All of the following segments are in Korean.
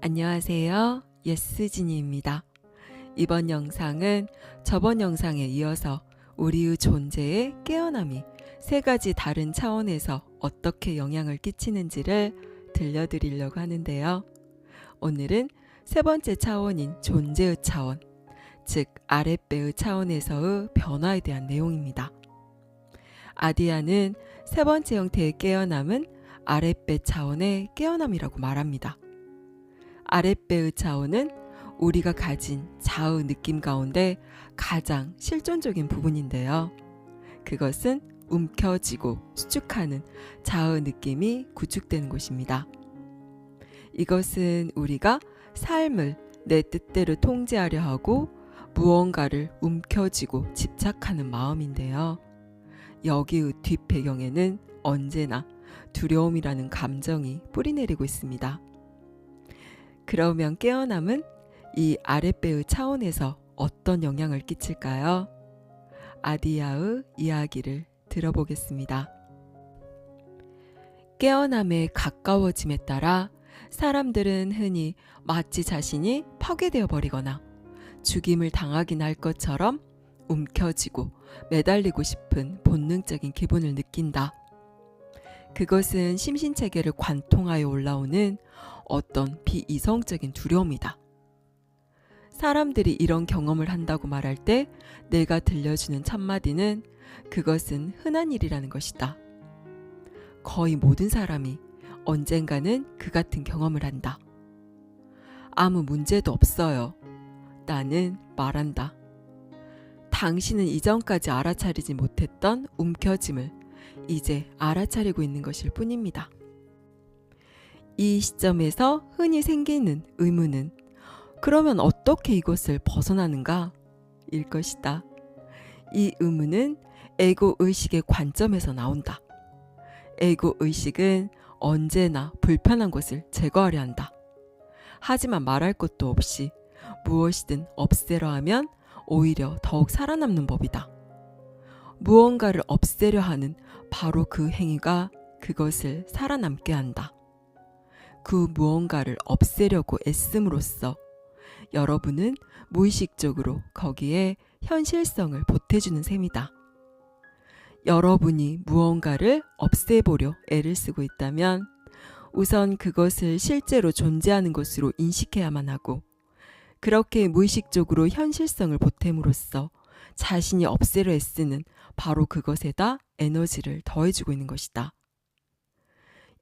안녕하세요. 예스진이입니다. 이번 영상은 저번 영상에 이어서 우리의 존재의 깨어남이 세 가지 다른 차원에서 어떻게 영향을 끼치는지를 들려드리려고 하는데요. 오늘은 세 번째 차원인 존재의 차원, 즉 아랫배의 차원에서의 변화에 대한 내용입니다. 아디아는 세 번째 형태의 깨어남은 아랫배 차원의 깨어남이라고 말합니다. 아랫배의 차원은 우리가 가진 자의 느낌 가운데 가장 실존적인 부분인데요. 그것은 움켜쥐고 수축하는 자의 느낌이 구축되는 곳입니다. 이것은 우리가 삶을 내 뜻대로 통제하려 하고 무언가를 움켜쥐고 집착하는 마음인데요. 여기의 뒷배경에는 언제나 두려움이라는 감정이 뿌리내리고 있습니다. 그러면 깨어남은 이 아랫배의 차원에서 어떤 영향을 끼칠까요? 아디아의 이야기를 들어보겠습니다. 깨어남에 가까워짐에 따라 사람들은 흔히 마치 자신이 파괴되어 버리거나 죽임을 당하긴 할 것처럼 움켜쥐고 매달리고 싶은 본능적인 기분을 느낀다. 그것은 심신체계를 관통하여 올라오는 어떤 비이성적인 두려움이다. 사람들이 이런 경험을 한다고 말할 때 내가 들려주는 첫마디는 그것은 흔한 일이라는 것이다. 거의 모든 사람이 언젠가는 그 같은 경험을 한다. 아무 문제도 없어요. 나는 말한다. 당신은 이전까지 알아차리지 못했던 움켜짐을 이제 알아차리고 있는 것일 뿐입니다. 이 시점에서 흔히 생기는 의문은 그러면 어떻게 이것을 벗어나는가? 일 것이다. 이 의문은 에고 의식의 관점에서 나온다. 에고 의식은 언제나 불편한 것을 제거하려 한다. 하지만 말할 것도 없이 무엇이든 없애려 하면 오히려 더욱 살아남는 법이다. 무언가를 없애려 하는 바로 그 행위가 그것을 살아남게 한다. 그 무언가를 없애려고 애씀으로써 여러분은 무의식적으로 거기에 현실성을 보태주는 셈이다. 여러분이 무언가를 없애보려 애를 쓰고 있다면 우선 그것을 실제로 존재하는 것으로 인식해야만 하고 그렇게 무의식적으로 현실성을 보탬으로써 자신이 없애려 애쓰는 바로 그것에다 에너지를 더해주고 있는 것이다.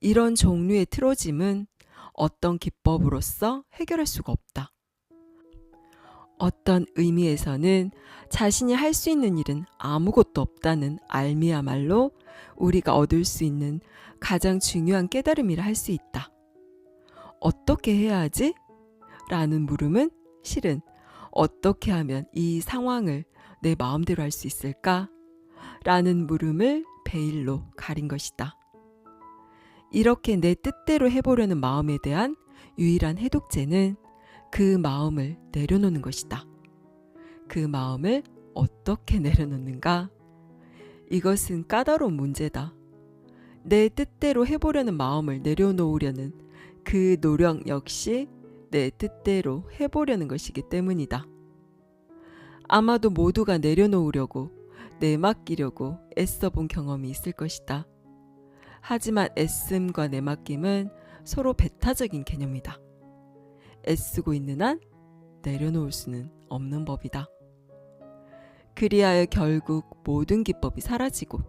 이런 종류의 틀어짐은 어떤 기법으로서 해결할 수가 없다. 어떤 의미에서는 자신이 할 수 있는 일은 아무것도 없다는 알미야말로 우리가 얻을 수 있는 가장 중요한 깨달음이라 할 수 있다. 어떻게 해야 하지? 라는 물음은 실은 어떻게 하면 이 상황을 내 마음대로 할 수 있을까? 라는 물음을 베일로 가린 것이다. 이렇게 내 뜻대로 해보려는 마음에 대한 유일한 해독제는 그 마음을 내려놓는 것이다. 그 마음을 어떻게 내려놓는가? 이것은 까다로운 문제다. 내 뜻대로 해보려는 마음을 내려놓으려는 그 노력 역시 내 뜻대로 해보려는 것이기 때문이다. 아마도 모두가 내려놓으려고 내맡기려고 애써본 경험이 있을 것이다. 하지만 애씀과 내맡김은 서로 배타적인 개념이다. 애쓰고 있는 한 내려놓을 수는 없는 법이다. 그리하여 결국 모든 기법이 사라지고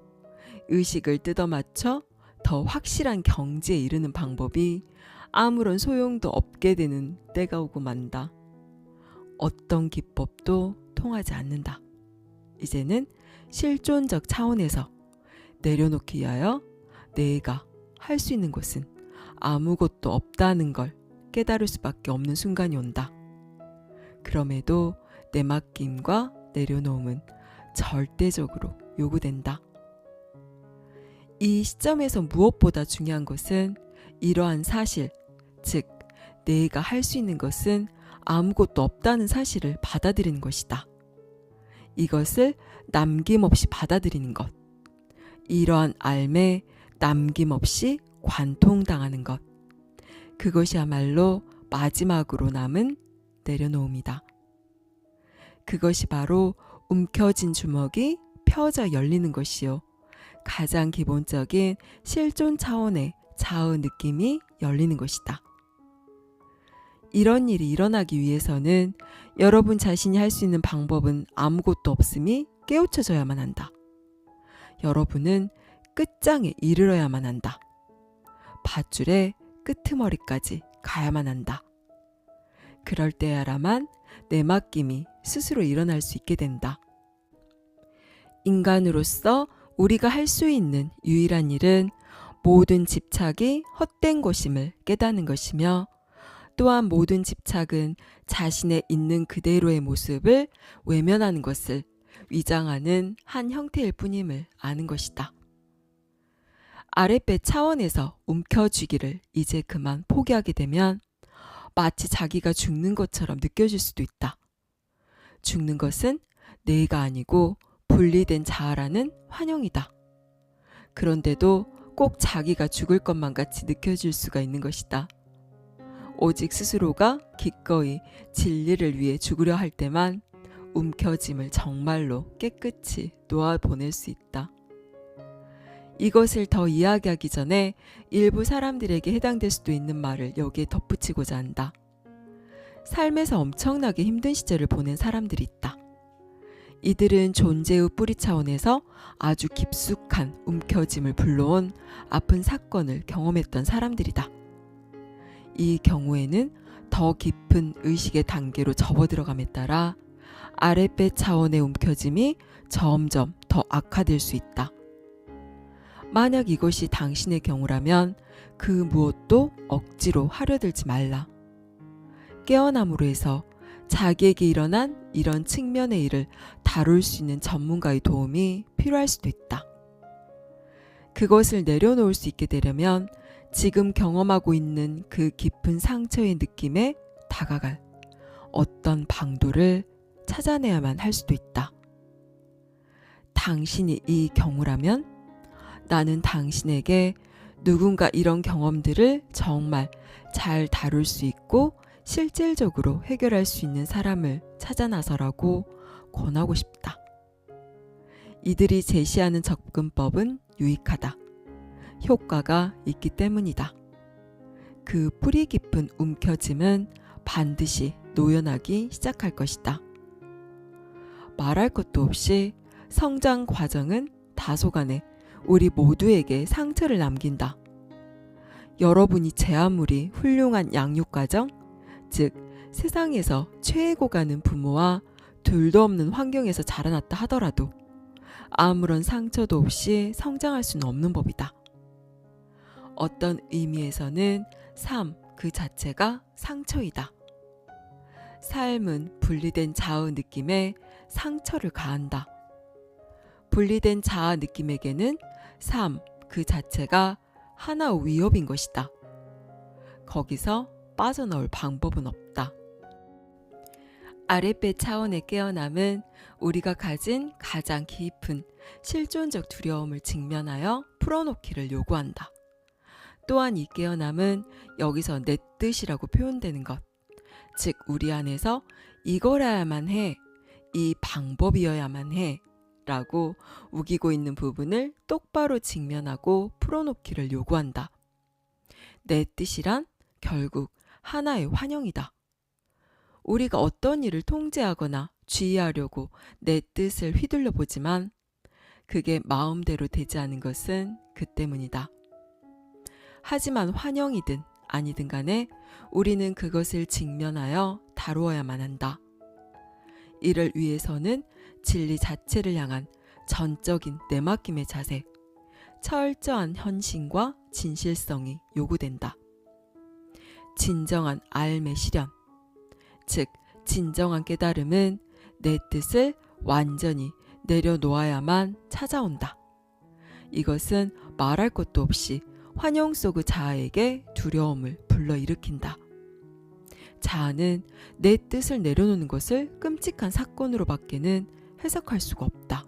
의식을 뜯어맞춰 더 확실한 경지에 이르는 방법이 아무런 소용도 없게 되는 때가 오고 만다. 어떤 기법도 통하지 않는다. 이제는 실존적 차원에서 내려놓기 위하여 내가 할 수 있는 것은 아무것도 없다는 걸 깨달을 수밖에 없는 순간이 온다. 그럼에도 내맡김과 내려놓음은 절대적으로 요구된다. 이 시점에서 무엇보다 중요한 것은 이러한 사실, 즉 내가 할 수 있는 것은 아무것도 없다는 사실을 받아들이는 것이다. 이것을 남김없이 받아들이는 것. 이러한 삶에 남김없이 관통당하는 것. 그것이야말로 마지막으로 남은 내려놓음이다. 그것이 바로 움켜진 주먹이 펴져 열리는 것이요. 가장 기본적인 실존 차원의 자의 느낌이 열리는 것이다. 이런 일이 일어나기 위해서는 여러분 자신이 할 수 있는 방법은 아무것도 없음이 깨우쳐져야만 한다. 여러분은 끝장에 이르러야만 한다. 밧줄의 끄트머리까지 가야만 한다. 그럴 때야라만 내맡김이 스스로 일어날 수 있게 된다. 인간으로서 우리가 할 수 있는 유일한 일은 모든 집착이 헛된 것임을 깨닫는 것이며, 또한 모든 집착은 자신의 있는 그대로의 모습을 외면하는 것을 위장하는 한 형태일 뿐임을 아는 것이다. 아랫배 차원에서 움켜쥐기를 이제 그만 포기하게 되면 마치 자기가 죽는 것처럼 느껴질 수도 있다. 죽는 것은 내가 아니고 분리된 자아라는 환영이다. 그런데도 꼭 자기가 죽을 것만 같이 느껴질 수가 있는 것이다. 오직 스스로가 기꺼이 진리를 위해 죽으려 할 때만 움켜짐을 정말로 깨끗이 놓아보낼 수 있다. 이것을 더 이야기하기 전에 일부 사람들에게 해당될 수도 있는 말을 여기에 덧붙이고자 한다. 삶에서 엄청나게 힘든 시절을 보낸 사람들이 있다. 이들은 존재의 뿌리 차원에서 아주 깊숙한 움켜짐을 불러온 아픈 사건을 경험했던 사람들이다. 이 경우에는 더 깊은 의식의 단계로 접어들어감에 따라 아랫배 차원의 움켜짐이 점점 더 악화될 수 있다. 만약 이것이 당신의 경우라면 그 무엇도 억지로 하려들지 말라. 깨어남으로 해서 자기에게 일어난 이런 측면의 일을 다룰 수 있는 전문가의 도움이 필요할 수도 있다. 그것을 내려놓을 수 있게 되려면 지금 경험하고 있는 그 깊은 상처의 느낌에 다가갈 어떤 방도를 찾아내야만 할 수도 있다. 당신이 이 경우라면 나는 당신에게 누군가 이런 경험들을 정말 잘 다룰 수 있고 실질적으로 해결할 수 있는 사람을 찾아 나서라고 권하고 싶다. 이들이 제시하는 접근법은 유익하다. 효과가 있기 때문이다. 그 뿌리 깊은 움켜짐은 반드시 노연하기 시작할 것이다. 말할 것도 없이 성장 과정은 다소간에 우리 모두에게 상처를 남긴다. 여러분이 제 아무리 훌륭한 양육과정, 즉 세상에서 최고 가는 부모와 둘도 없는 환경에서 자라났다 하더라도 아무런 상처도 없이 성장할 수는 없는 법이다. 어떤 의미에서는 삶 그 자체가 상처이다. 삶은 분리된 자아의 느낌에 상처를 가한다. 분리된 자아 느낌에게는 삶 그 자체가 하나의 위협인 것이다. 거기서 빠져나올 방법은 없다. 아랫배 차원의 깨어남은 우리가 가진 가장 깊은 실존적 두려움을 직면하여 풀어놓기를 요구한다. 또한 이 깨어남은 여기서 내 뜻이라고 표현되는 것, 즉 우리 안에서 이거라야만 해, 이 방법이어야만 해 라고 우기고 있는 부분을 똑바로 직면하고 풀어놓기를 요구한다. 내 뜻이란 결국 하나의 환영이다. 우리가 어떤 일을 통제하거나 주의하려고 내 뜻을 휘둘러 보지만 그게 마음대로 되지 않은 것은 그 때문이다. 하지만 환영이든 아니든 간에 우리는 그것을 직면하여 다루어야만 한다. 이를 위해서는 진리 자체를 향한 전적인 내맡김의 자세, 철저한 헌신과 진실성이 요구된다. 진정한 알매 실현, 즉 진정한 깨달음은 내 뜻을 완전히 내려놓아야만 찾아온다. 이것은 말할 것도 없이 환영 속의 자아에게 두려움을 불러일으킨다. 자아는 내 뜻을 내려놓는 것을 끔찍한 사건으로밖에는 해석할 수가 없다.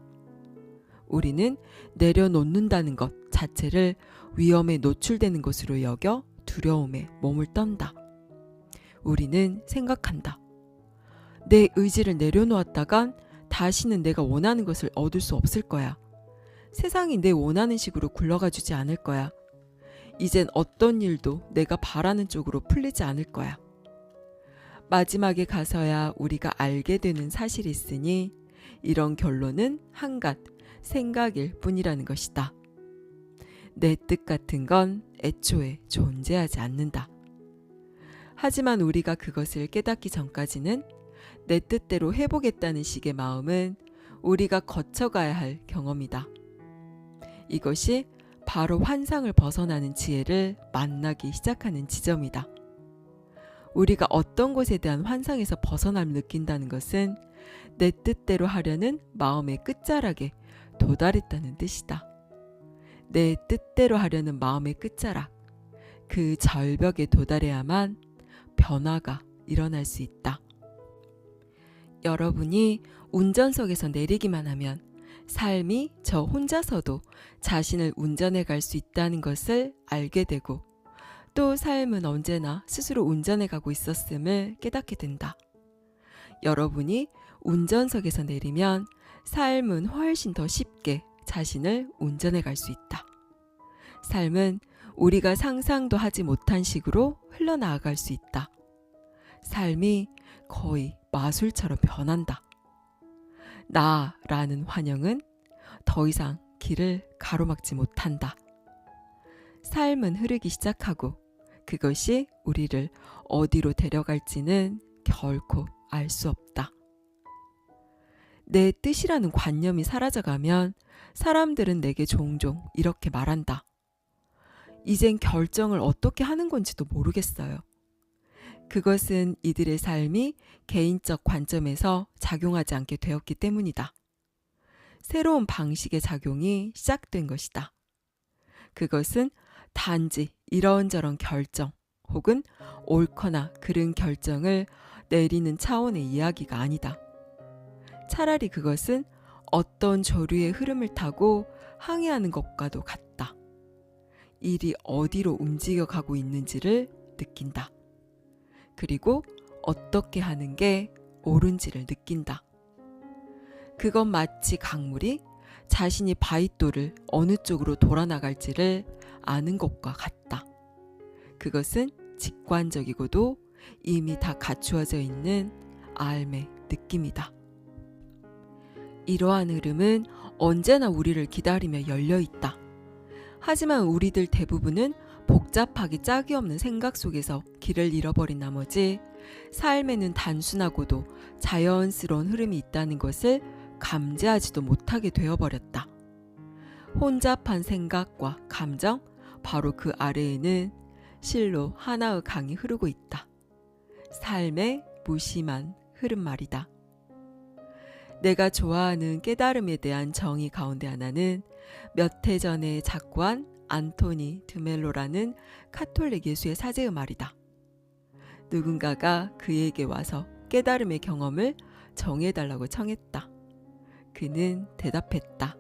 우리는 내려놓는다는 것 자체를 위험에 노출되는 것으로 여겨 두려움에 몸을 떤다. 우리는 생각한다. 내 의지를 내려놓았다간 다시는 내가 원하는 것을 얻을 수 없을 거야. 세상이 내 원하는 식으로 굴러가 주지 않을 거야. 이젠 어떤 일도 내가 바라는 쪽으로 풀리지 않을 거야. 마지막에 가서야 우리가 알게 되는 사실이 있으니 이런 결론은 한갓 생각일 뿐이라는 것이다. 내 뜻 같은 건 애초에 존재하지 않는다. 하지만 우리가 그것을 깨닫기 전까지는 내 뜻대로 해보겠다는 식의 마음은 우리가 거쳐가야 할 경험이다. 이것이 바로 환상을 벗어나는 지혜를 만나기 시작하는 지점이다. 우리가 어떤 것에 대한 환상에서 벗어남을 느낀다는 것은 내 뜻대로 하려는 마음의 끝자락에 도달했다는 뜻이다. 내 뜻대로 하려는 마음의 끝자락, 그 절벽에 도달해야만 변화가 일어날 수 있다. 여러분이 운전석에서 내리기만 하면 삶이 저 혼자서도 자신을 운전해 갈 수 있다는 것을 알게 되고 또 삶은 언제나 스스로 운전해 가고 있었음을 깨닫게 된다. 여러분이 운전석에서 내리면 삶은 훨씬 더 쉽게 자신을 운전해 갈 수 있다. 삶은 우리가 상상도 하지 못한 식으로 흘러나아갈 수 있다. 삶이 거의 마술처럼 변한다. 나라는 환영은 더 이상 길을 가로막지 못한다. 삶은 흐르기 시작하고 그것이 우리를 어디로 데려갈지는 결코 알 수 없다. 내 뜻이라는 관념이 사라져가면 사람들은 내게 종종 이렇게 말한다. 이젠 결정을 어떻게 하는 건지도 모르겠어요. 그것은 이들의 삶이 개인적 관점에서 작용하지 않게 되었기 때문이다. 새로운 방식의 작용이 시작된 것이다. 그것은 단지 이런저런 결정 혹은 옳거나 그른 결정을 내리는 차원의 이야기가 아니다. 차라리 그것은 어떤 조류의 흐름을 타고 항해하는 것과도 같다. 일이 어디로 움직여 가고 있는지를 느낀다. 그리고 어떻게 하는 게 옳은지를 느낀다. 그건 마치 강물이 자신이 바위돌을 어느 쪽으로 돌아나갈지를 아는 것과 같다. 그것은 직관적이고도 이미 다 갖추어져 있는 알의 느낌이다. 이러한 흐름은 언제나 우리를 기다리며 열려 있다. 하지만 우리들 대부분은 복잡하게 짝이 없는 생각 속에서 길을 잃어버린 나머지 삶에는 단순하고도 자연스러운 흐름이 있다는 것을 감지하지도 못하게 되어버렸다. 혼잡한 생각과 감정, 바로 그 아래에는 실로 하나의 강이 흐르고 있다. 삶의 무심한 흐름 말이다. 내가 좋아하는 깨달음에 대한 정의 가운데 하나는 몇 해 전에 작고한 안토니 드멜로라는 카톨릭 예수의 사제의 말이다. 누군가가 그에게 와서 깨달음의 경험을 정해달라고 청했다. 그는 대답했다.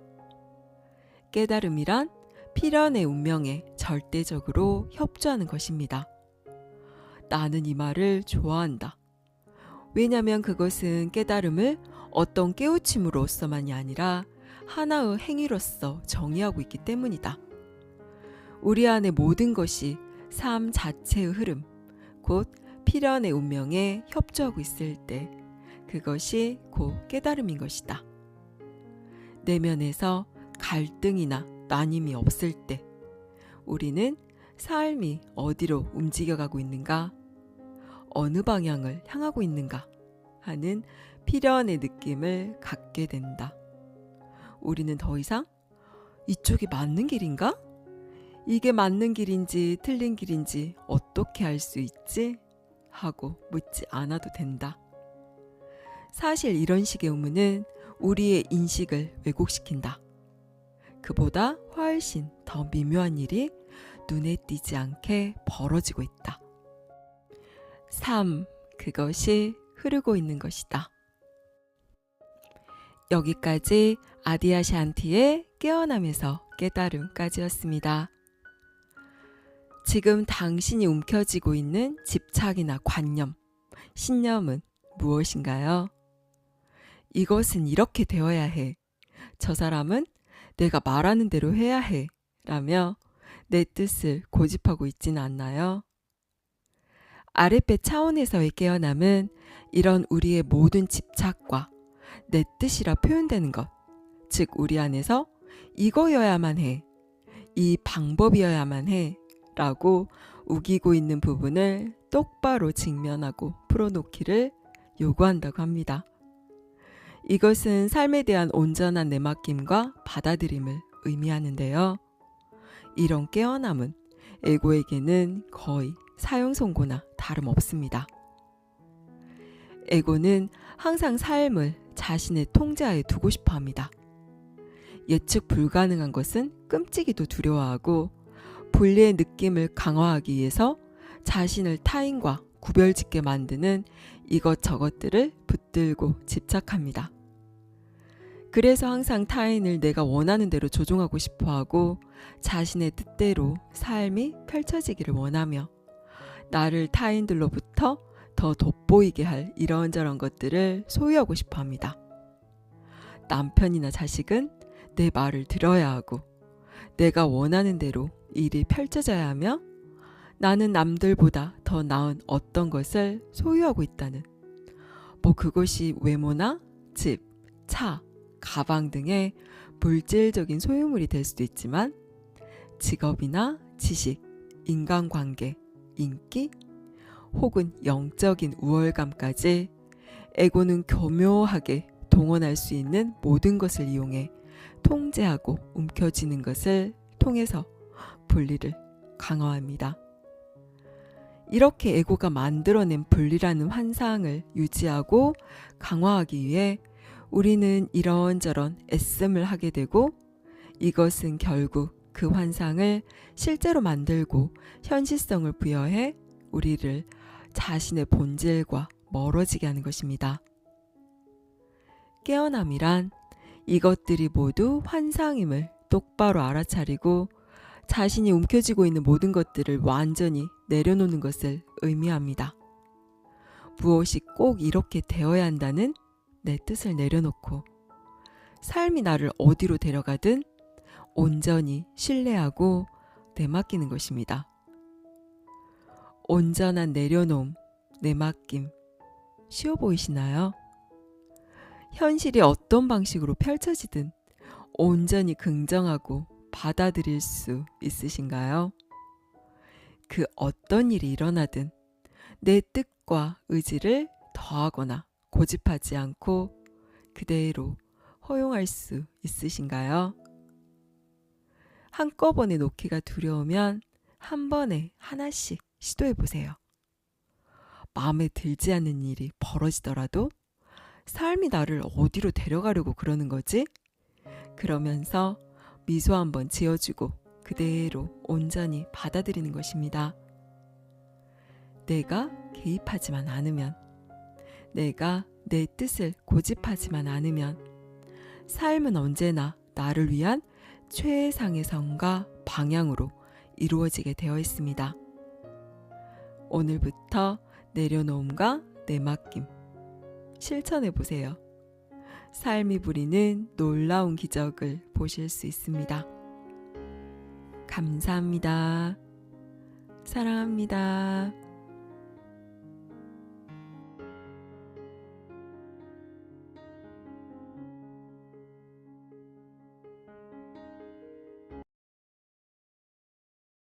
깨달음이란 필연의 운명에 절대적으로 협조하는 것입니다. 나는 이 말을 좋아한다. 왜냐하면 그것은 깨달음을 어떤 깨우침으로서만이 아니라 하나의 행위로서 정의하고 있기 때문이다. 우리 안의 모든 것이 삶 자체의 흐름, 곧 필연의 운명에 협조하고 있을 때 그것이 곧 깨달음인 것이다. 내면에서 갈등이나 나님이 없을 때 우리는 삶이 어디로 움직여가고 있는가, 어느 방향을 향하고 있는가 하는 필연의 느낌을 갖게 된다. 우리는 더 이상 이쪽이 맞는 길인가? 이게 맞는 길인지 틀린 길인지 어떻게 알 수 있지? 하고 묻지 않아도 된다. 사실 이런 식의 의문은 우리의 인식을 왜곡시킨다. 그보다 훨씬 더 미묘한 일이 눈에 띄지 않게 벌어지고 있다. 삶, 그것이 흐르고 있는 것이다. 여기까지 아디아샨티의 깨어남에서 깨달음까지였습니다. 지금 당신이 움켜쥐고 있는 집착이나 관념, 신념은 무엇인가요? 이것은 이렇게 되어야 해. 저 사람은 내가 말하는 대로 해야 해. 라며 내 뜻을 고집하고 있지는 않나요? 아랫배 차원에서의 깨어남은 이런 우리의 모든 집착과 내 뜻이라 표현되는 것, 즉 우리 안에서 이거여야만 해, 이 방법이어야만 해 라고 우기고 있는 부분을 똑바로 직면하고 풀어놓기를 요구한다고 합니다. 이것은 삶에 대한 온전한 내맡김과 받아들임을 의미하는데요. 이런 깨어남은 에고에게는 거의 사형선고나 다름없습니다. 에고는 항상 삶을 자신의 통제하에 두고 싶어 합니다. 예측 불가능한 것은 끔찍이도 두려워하고 분리의 느낌을 강화하기 위해서 자신을 타인과 구별짓게 만드는 이것저것들을 붙들고 집착합니다. 그래서 항상 타인을 내가 원하는 대로 조종하고 싶어하고 자신의 뜻대로 삶이 펼쳐지기를 원하며 나를 타인들로부터 더 돋보이게 할 이런저런 것들을 소유하고 싶어 합니다. 남편이나 자식은 내 말을 들어야 하고 내가 원하는 대로 일이 펼쳐져야 하며 나는 남들보다 더 나은 어떤 것을 소유하고 있다는 그것이 외모나 집, 차, 가방 등의 물질적인 소유물이 될 수도 있지만 직업이나 지식, 인간관계, 인기 혹은 영적인 우월감까지 에고는 교묘하게 동원할 수 있는 모든 것을 이용해 통제하고 움켜쥐는 것을 통해서 분리를 강화합니다. 이렇게 에고가 만들어낸 분리라는 환상을 유지하고 강화하기 위해 우리는 이런저런 애씀을 하게 되고 이것은 결국 그 환상을 실제로 만들고 현실성을 부여해 우리를 자신의 본질과 멀어지게 하는 것입니다. 깨어남이란 이것들이 모두 환상임을 똑바로 알아차리고 자신이 움켜쥐고 있는 모든 것들을 완전히 내려놓는 것을 의미합니다. 무엇이 꼭 이렇게 되어야 한다는 내 뜻을 내려놓고 삶이 나를 어디로 데려가든 온전히 신뢰하고 내맡기는 것입니다. 온전한 내려놓음, 내맡김, 쉬워 보이시나요? 현실이 어떤 방식으로 펼쳐지든 온전히 긍정하고 받아들일 수 있으신가요? 그 어떤 일이 일어나든 내 뜻과 의지를 더하거나 고집하지 않고 그대로 허용할 수 있으신가요? 한꺼번에 놓기가 두려우면 한 번에 하나씩 시도해 보세요. 마음에 들지 않는 일이 벌어지더라도 삶이 나를 어디로 데려가려고 그러는 거지? 그러면서 미소 한번 지어주고 그대로 온전히 받아들이는 것입니다. 내가 개입하지만 않으면, 내가 내 뜻을 고집하지만 않으면 삶은 언제나 나를 위한 최상의 선과 방향으로 이루어지게 되어 있습니다. 오늘부터 내려놓음과 내맡김 실천해 보세요. 삶이 부리는 놀라운 기적을 보실 수 있습니다. 감사합니다. 사랑합니다.